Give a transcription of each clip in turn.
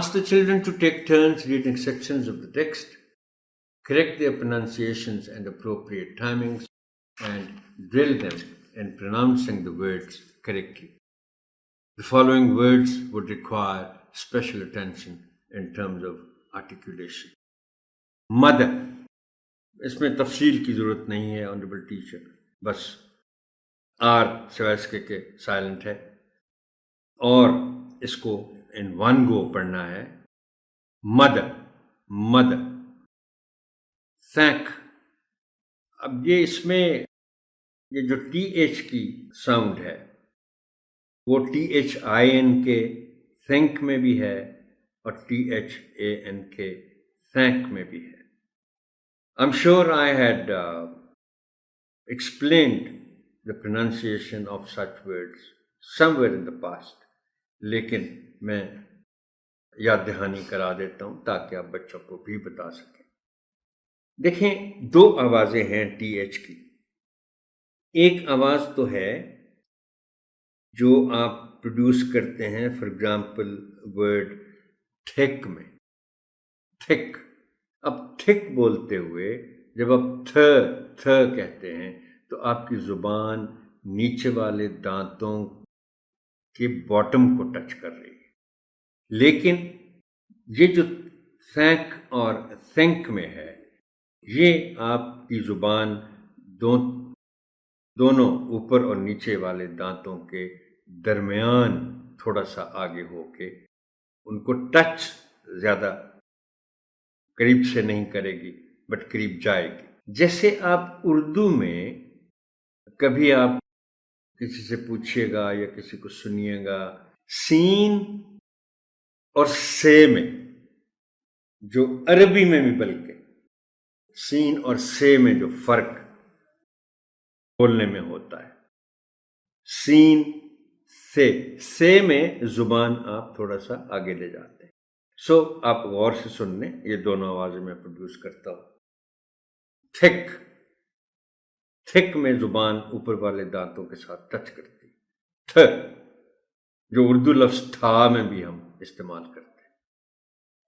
Ask the children to take turns reading sections of the text, correct their pronunciations and appropriate timings, and drill them in pronouncing the words correctly. The following words would require special attention in terms of articulation. Mother. इसमें तफसील की ज़रूरत नहीं है honourable teacher, बस are सिवाय इसके के साइलेंट है और इसको इन वन गो पढ़ना है. Mother, mother. थैंक. अब ये इसमें ये जो टी एच की साउंड है वो टी एच आई एन के थैंक में भी है और टी एच ए एन के थैंक में भी है. I'm sure I had explained the pronunciation of such words somewhere in the past, लेकिन मैं याद दहानी करा देता हूँ ताकि आप बच्चों को भी बता सकें. देखें, दो आवाज़ें हैं टी एच की. एक आवाज़ तो है जो आप प्रोड्यूस करते हैं, फॉर एग्जाम्पल वर्ड थिक में, थिक. अब थिक बोलते हुए जब आप थ कहते हैं तो आपकी ज़ुबान नीचे वाले दांतों के बॉटम को टच कर रही है. लेकिन ये जो थैंक और थिंक में है, ये आपकी ज़ुबान दोनों ऊपर और नीचे वाले दांतों के दरमियान थोड़ा सा आगे होके उनको टच ज़्यादा करीब से नहीं करेगी बट करीब जाएगी. जैसे आप उर्दू में कभी आप किसी से पूछिएगा या किसी को सुनिएगा, सीन और से में, जो अरबी में भी बल्कि सीन और से में जो फर्क बोलने में होता है, सीन से में जुबान आप थोड़ा सा आगे ले जाते हैं. सो आप गौर से सुन लें, ये दोनों आवाज़ें मैं प्रोड्यूस करता हूँ. थिक, थिक में जुबान ऊपर वाले दांतों के साथ टच करती. थ, जो उर्दू लफ्ज़ था में भी हम इस्तेमाल करते हैं,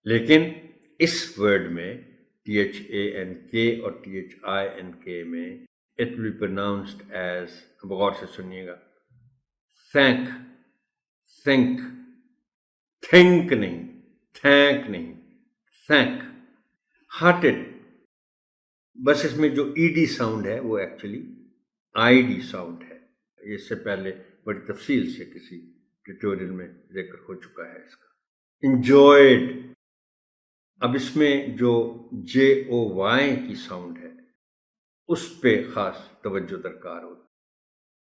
लेकिन इस वर्ड में टी एच ए एन के और T H I N K में it will be pronounced as, अब गौर से सुनिएगा, थैंक, थिंक, थिंक नहीं, थैंक नहीं, थैंक. हार्टेड, बस इसमें जो ईडी साउंड है वो एक्चुअली आईडी साउंड है. इससे पहले बड़ी तफसील से किसी ट्यूटोरियल में जिक्र हो चुका है इसका. इंजॉयड, अब इसमें जो जे ओ वाई की साउंड है उस पे ख़ास तवज्जो दरकार होती,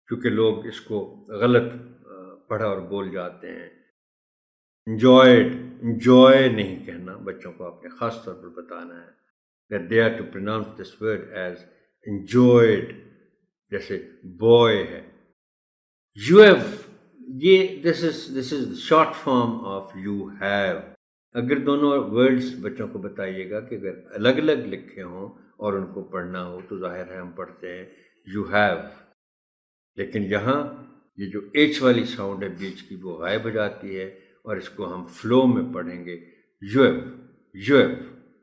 क्योंकि लोग इसको गलत पढ़ा और बोल जाते हैं. enjoyed, enjoy नहीं कहना, बच्चों को आपने ख़ास तौर पर बताना है that they are to pronounce this word as enjoyed. जैसे boy है, you have, ये this is the short form of you have. अगर दोनों वर्ड्स बच्चों को बताइएगा कि अगर अलग अलग लिखे हों और उनको पढ़ना हो तो जाहिर है हम पढ़ते हैं you have, लेकिन यहाँ ये जो एच वाली साउंड है बीच की वो गायब हो जाती है और इसको हम फ्लो में पढ़ेंगे you have, you have.